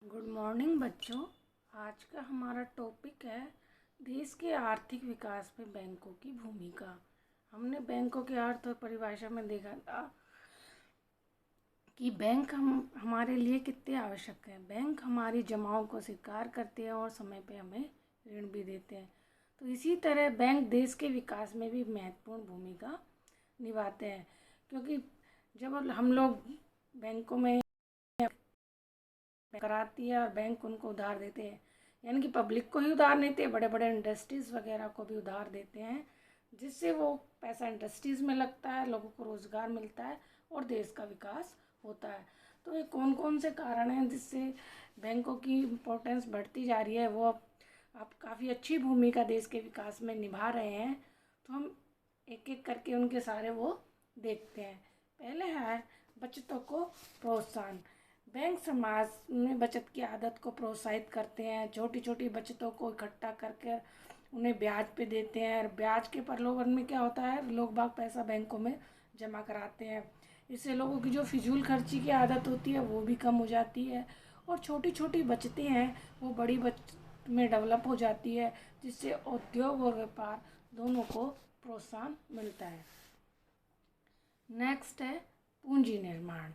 Good morning बच्चों। आज का हमारा टॉपिक है देश के आर्थिक विकास में बैंकों की भूमिका। हमने बैंकों के अर्थ और परिभाषा में देखा था कि बैंक हमारे लिए कितने आवश्यक हैं। बैंक हमारी जमाओं को स्वीकार करते हैं और समय पे हमें ऋण भी देते हैं। तो इसी तरह बैंक देश के विकास में भी महत्वपूर्ण भूमिका निभाते हैं, क्योंकि जब हम लोग बैंकों में कराती है और बैंक उनको उधार देते हैं, यानी कि पब्लिक को ही उधार नहीं देते, बड़े बड़े इंडस्ट्रीज़ वगैरह को भी उधार देते हैं, जिससे वो पैसा इंडस्ट्रीज़ में लगता है, लोगों को रोज़गार मिलता है और देश का विकास होता है। तो ये कौन कौन से कारण हैं जिससे बैंकों की इम्पोर्टेंस बढ़ती जा रही है, वो अब काफ़ी अच्छी भूमिका देश के विकास में निभा रहे हैं। तो हम एक एक करके उनके सारे वो देखते हैं। पहले है बचतों को प्रोत्साहन। बैंक समाज में बचत की आदत को प्रोत्साहित करते हैं। छोटी छोटी बचतों को इकट्ठा करके उन्हें ब्याज पे देते हैं, और ब्याज के प्रलोभन में क्या होता है, लोग बाग पैसा बैंकों में जमा कराते हैं। इससे लोगों की जो फिजूल खर्ची की आदत होती है वो भी कम हो जाती है, और छोटी छोटी बचतें हैं वो बड़ी बचत में डेवलप हो जाती है, जिससे उद्योग और व्यापार दोनों को प्रोत्साहन मिलता है। नेक्स्ट है पूंजी निर्माण।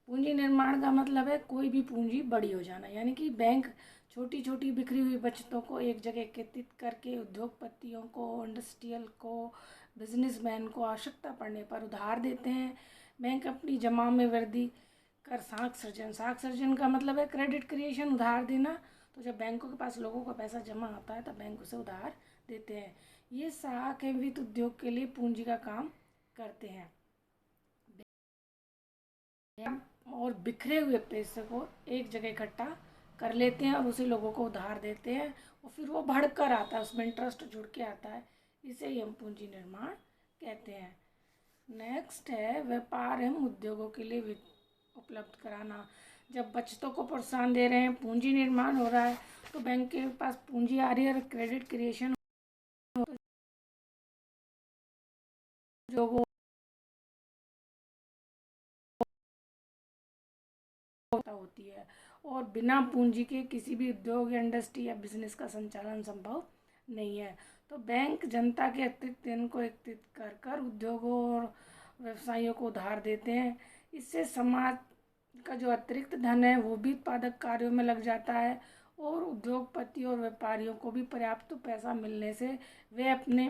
पूंजी निर्माण का मतलब है कोई भी पूंजी बड़ी हो जाना, यानी कि बैंक छोटी छोटी बिखरी हुई बचतों को एक जगह एकत्रित करके उद्योगपतियों को, इंडस्ट्रियल को, बिजनेसमैन को आवश्यकता पड़ने पर उधार देते हैं। बैंक अपनी जमा में वृद्धि कर साख सृजन का मतलब है क्रेडिट क्रिएशन, उधार देना। तो जब बैंकों के पास लोगों का पैसा जमा आता है तब बैंक उसे उधार देते हैं। ये साख एवं वित्त उद्योग के लिए पूंजी का काम करते हैं, और बिखरे हुए पैसे को एक जगह इकट्ठा कर लेते हैं और उसे लोगों को उधार देते हैं, और फिर वो बढ़कर आता है, उसमें इंटरेस्ट जुड़ के आता है। इसे ही हम पूंजी निर्माण कहते हैं। नेक्स्ट है व्यापार एवं उद्योगों के लिए वित्त उपलब्ध कराना। जब बचतों को प्रोत्साहन दे रहे हैं, पूंजी निर्माण हो रहा है, तो बैंक के पास पूंजी आ रही है और क्रेडिट क्रिएशन जो होती है, और बिना पूंजी के किसी भी उद्योग या इंडस्ट्री या बिजनेस का संचालन संभव नहीं है। तो बैंक जनता के अतिरिक्त धन को एकत्रित कर कर उद्योगों और व्यवसायियों को उधार देते हैं। इससे समाज का जो अतिरिक्त धन है वो भी उत्पादक कार्यों में लग जाता है, और उद्योगपति और व्यापारियों को भी पर्याप्त पैसा मिलने से वे अपने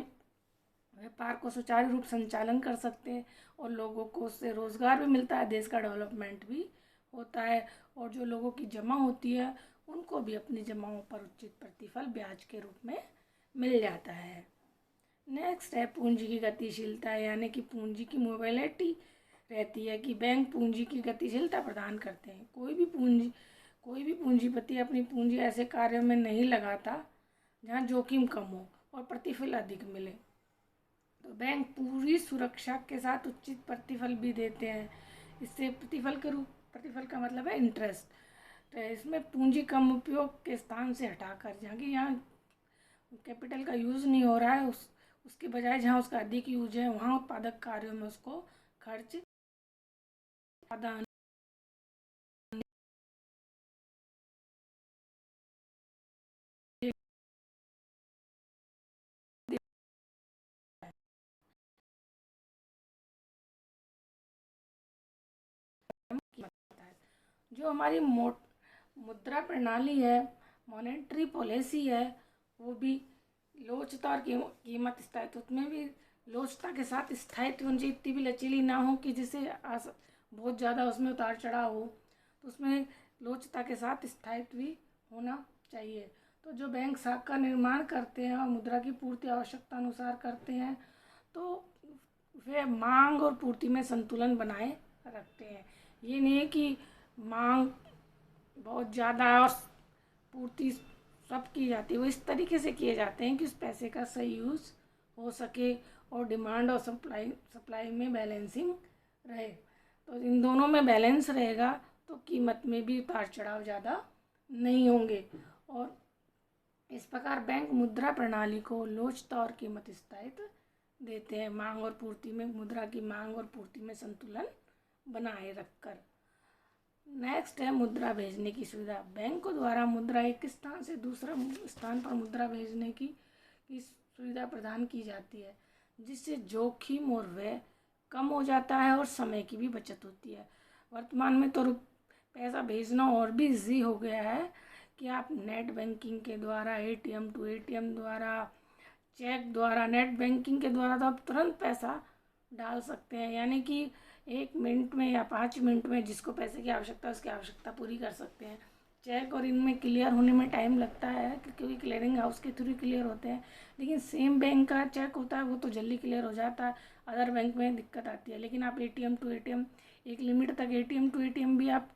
व्यापार को सुचारू रूप संचालन कर सकते हैं, और लोगों को उससे रोज़गार भी मिलता है, देश का डेवलपमेंट भी होता है, और जो लोगों की जमा होती है उनको भी अपनी जमाओं पर उचित प्रतिफल ब्याज के रूप में मिल जाता है। नेक्स्ट है पूंजी की गतिशीलता, यानी कि पूंजी की मोबिलिटी रहती है कि बैंक पूंजी की गतिशीलता प्रदान करते हैं। कोई भी पूंजीपति अपनी पूंजी ऐसे कार्यों में नहीं लगाता जहाँ जोखिम कम हो और प्रतिफल अधिक मिले। तो बैंक पूरी सुरक्षा के साथ उचित प्रतिफल भी देते हैं। इससे प्रतिफल का मतलब है इंटरेस्ट। तो इसमें पूंजी कम उपयोग के स्थान से हटाकर, जहाँ की यहाँ कैपिटल का यूज़ नहीं हो रहा है, उसके बजाय जहाँ उसका अधिक यूज है वहाँ उत्पादक कार्यों में उसको खर्च ज़्यादा किया जाता है। जो हमारी मुद्रा प्रणाली है, मॉनेटरी पॉलिसी है, वो भी लोचता और कीमत स्थायित्व, उसमें भी लोचता के साथ स्थायित्व होनी चाहिए। इतनी भी लचीली ना हो कि जिसे बहुत ज़्यादा उसमें उतार चढ़ाव हो, तो उसमें लोचता के साथ स्थायित्व भी होना चाहिए। तो जो बैंक साख का निर्माण करते हैं और मुद्रा की पूर्ति आवश्यकता अनुसार करते हैं, तो वे मांग और पूर्ति में संतुलन बनाए रखते हैं। ये नहीं है कि मांग बहुत ज़्यादा है और पूर्ति सब की जाती है, वो इस तरीके से किए जाते हैं कि उस पैसे का सही यूज़ हो सके और डिमांड और सप्लाई में बैलेंसिंग रहे। तो इन दोनों में बैलेंस रहेगा तो कीमत में भी उतार चढ़ाव ज़्यादा नहीं होंगे, और इस प्रकार बैंक मुद्रा प्रणाली को लोचता और कीमत स्थायित्व देते हैं, मांग और पूर्ति में, मुद्रा की मांग और पूर्ति में संतुलन बनाए रखकर। नेक्स्ट है मुद्रा भेजने की सुविधा। बैंकों द्वारा मुद्रा एक स्थान से दूसरा स्थान पर मुद्रा भेजने की सुविधा प्रदान की जाती है, जिससे जोखिम और व्यय कम हो जाता है और समय की भी बचत होती है। वर्तमान में तो पैसा भेजना और भी इजी हो गया है कि आप नेट बैंकिंग के द्वारा, एटीएम टू एटीएम द्वारा, चेक द्वारा, नेट बैंकिंग के द्वारा तो आप तुरंत पैसा डाल सकते हैं, यानी कि 1 मिनट में या 5 मिनट में जिसको पैसे की आवश्यकता है उसकी आवश्यकता पूरी कर सकते हैं। चेक और इनमें क्लियर होने में टाइम लगता है क्योंकि क्लियरिंग हाउस के थ्रू क्लियर होते हैं, लेकिन सेम बैंक का चेक होता है वो तो जल्दी क्लियर हो जाता है। अदर बैंक में दिक्कत आती है, लेकिन आप एटीएम टू एटीएम एक लिमिट तक एटीएम टू एटीएम भी आप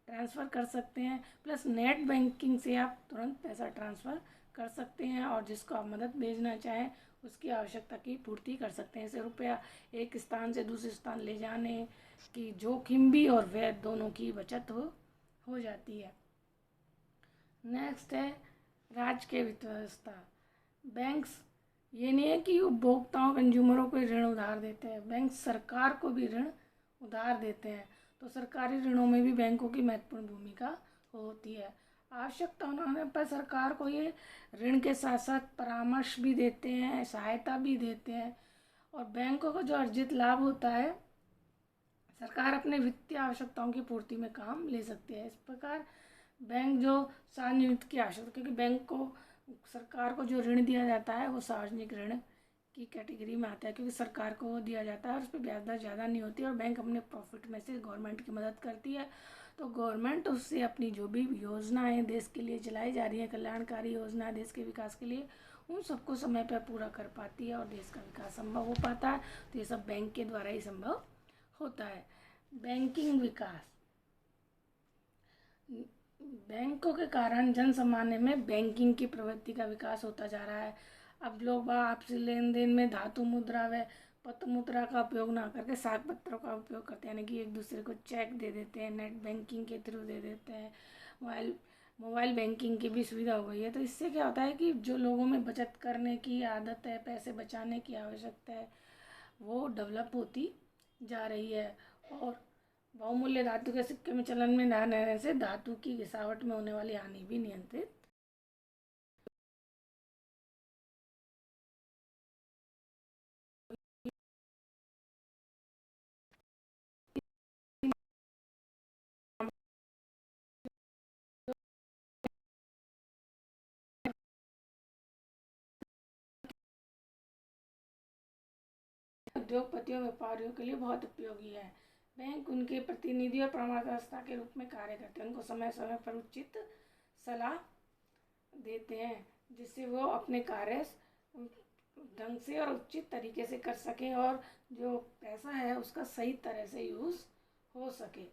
ट्रांसफ़र कर सकते हैं, प्लस नेट बैंकिंग से आप तुरंत पैसा ट्रांसफ़र कर सकते हैं और जिसको आप मदद भेजना चाहें उसकी आवश्यकता की पूर्ति कर सकते हैं। इससे रुपया एक स्थान से दूसरे स्थान ले जाने की जोखिम भी और व्यय दोनों की बचत हो जाती है। नेक्स्ट है राज्य के वित्त व्यवस्था। बैंक्स ये नहीं है कि उपभोक्ताओं कंज्यूमरों को ऋण उधार देते हैं, बैंक सरकार को भी ऋण उधार देते हैं। तो सरकारी ऋणों में भी बैंकों की महत्वपूर्ण भूमिका होती है। आवश्यकता होने पर सरकार को ये ऋण के साथ साथ परामर्श भी देते हैं, सहायता भी देते हैं, और बैंकों को जो अर्जित लाभ होता है सरकार अपने वित्तीय आवश्यकताओं की पूर्ति में काम ले सकती है। इस प्रकार बैंक जो सार्वजनिक की आवश्यकता, क्योंकि बैंक को सरकार को जो ऋण दिया जाता है वो सार्वजनिक ऋण की कैटेगरी में आता है, क्योंकि सरकार को दिया जाता है और उस पर ब्याज दर ज़्यादा नहीं होती और बैंक अपने प्रॉफिट में से गवर्नमेंट की मदद करती है। तो गवर्नमेंट उससे अपनी जो भी योजनाएं देश के लिए चलाई जा रही है, कल्याणकारी योजना देश के विकास के लिए, उन सबको समय पर पूरा कर पाती है और देश का विकास संभव हो पाता है। तो ये सब बैंक के द्वारा ही संभव होता है। बैंकिंग विकास, बैंकों के कारण जन सामान्य में बैंकिंग की प्रवृत्ति का विकास होता जा रहा है। अब लोग आपसी लेन देन में धातु मुद्रा व पत्र मुद्रा का उपयोग ना करके साख पत्रों का उपयोग करते हैं, यानी कि एक दूसरे को चेक दे देते हैं, नेट बैंकिंग के थ्रू दे देते हैं, मोबाइल बैंकिंग की भी सुविधा हो गई है। तो इससे क्या होता है कि जो लोगों में बचत करने की आदत है, पैसे बचाने की आवश्यकता है, वो डेवलप होती जा रही है। और बहुमूल्य धातु के सिक्के में चलन में न रहने से धातु की घिसावट में होने वाली हानि भी नियंत्रित उद्योगपतियों व्यापारियों के लिए बहुत उपयोगी है। बैंक उनके प्रतिनिधि और परामर्शदाता के रूप में कार्य करते हैं, उनको समय समय पर उचित सलाह देते हैं जिससे वो अपने कार्य ढंग से और उचित तरीके से कर सकें और जो पैसा है उसका सही तरह से यूज़ हो सके।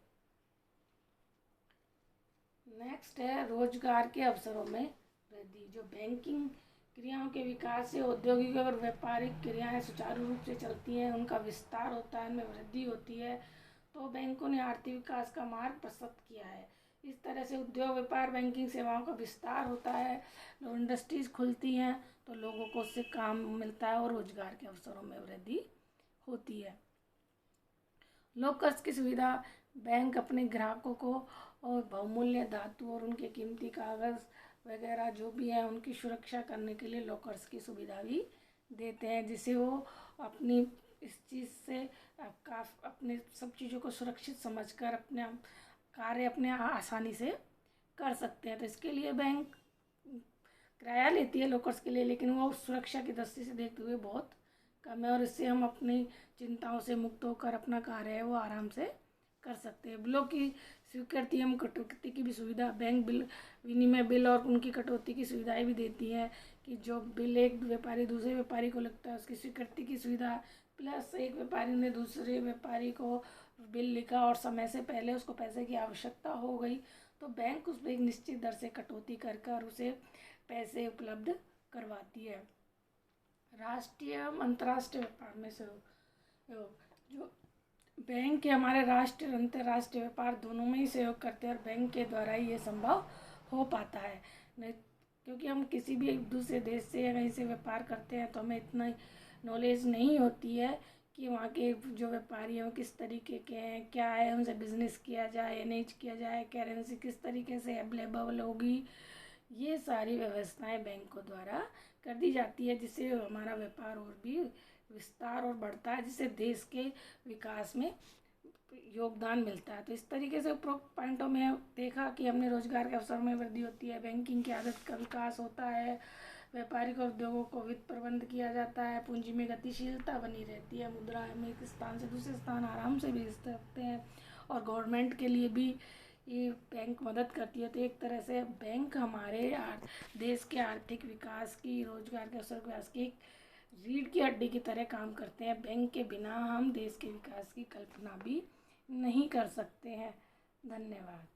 नेक्स्ट है रोजगार के अवसरों में वृद्धि। जो बैंकिंग क्रियाओं के विकास से औद्योगिक और व्यापारिक क्रियाएं सुचारू रूप से चलती हैं, उनका विस्तार होता है, उनमें वृद्धि होती है, तो बैंकों ने आर्थिक विकास का मार्ग प्रशस्त किया है। इस तरह से उद्योग व्यापार बैंकिंग सेवाओं का विस्तार होता है, इंडस्ट्रीज खुलती हैं तो लोगों को उससे काम मिलता है और रोजगार के अवसरों में वृद्धि होती है। लॉकर्स की सुविधा, बैंक अपने ग्राहकों को और बहुमूल्य धातु और उनके कीमती कागज़ वगैरह जो भी है उनकी सुरक्षा करने के लिए लॉकर्स की सुविधा भी देते हैं, जिससे वो अपनी इस चीज़ से अपने सब चीज़ों को सुरक्षित समझकर अपने कार्य अपने आसानी से कर सकते हैं। तो इसके लिए बैंक किराया लेती है लॉकर्स के लिए, लेकिन वो सुरक्षा की दृष्टि से देखते हुए बहुत कम है और इससे हम अपनी चिंताओं से मुक्त होकर अपना कार्य है वो आराम से कर सकते हैं। बिलों की स्वीकृति एवं कटौती की भी सुविधा, बैंक बिल विनिमय बिल और उनकी कटौती की सुविधाएं भी देती है कि जो बिल एक व्यापारी दूसरे व्यापारी को लगता है उसकी स्वीकृति की सुविधा, प्लस एक व्यापारी ने दूसरे व्यापारी को बिल लिखा और समय से पहले उसको पैसे की आवश्यकता हो गई तो बैंक उस पर एक निश्चित दर से कटौती कर उसे पैसे उपलब्ध करवाती है। राष्ट्रीय एवं अंतर्राष्ट्रीय व्यापार में सहयोग, जो बैंक के हमारे राष्ट्रीय और अंतर्राष्ट्रीय व्यापार दोनों में ही सहयोग करते हैं और बैंक के द्वारा ही ये संभव हो पाता है। नहीं, क्योंकि हम किसी भी एक दूसरे देश से या कहीं से व्यापार करते हैं तो हमें इतना नॉलेज नहीं होती है कि वहाँ के जो व्यापारी हैं वो किस तरीके के हैं, क्या है, उनसे बिज़नेस किया जाए या नहीं किया जाए, करेंसी किस तरीके से अवेलेबल होगी, ये सारी व्यवस्थाएं बैंकों द्वारा कर दी जाती है, जिससे हमारा व्यापार और भी विस्तार और बढ़ता है, जिससे देश के विकास में योगदान मिलता है। तो इस तरीके से उपरोक्त पॉइंटों में देखा कि हमने रोजगार के अवसर में वृद्धि होती है, बैंकिंग की आदत का विकास होता है, व्यापारिक और उद्योगों को वित्त प्रबंध किया जाता है, पूंजी में गतिशीलता बनी रहती है, मुद्रा हम एक स्थान से दूसरे स्थान आराम से भेज सकते हैं, और गवर्नमेंट के लिए भी ये बैंक मदद करती है। तो एक तरह से बैंक हमारे देश के आर्थिक विकास की, रोजगार के अवसर विकास की एक रीढ़ की हड्डी की तरह काम करते हैं। बैंक के बिना हम देश के विकास की कल्पना भी नहीं कर सकते हैं। धन्यवाद।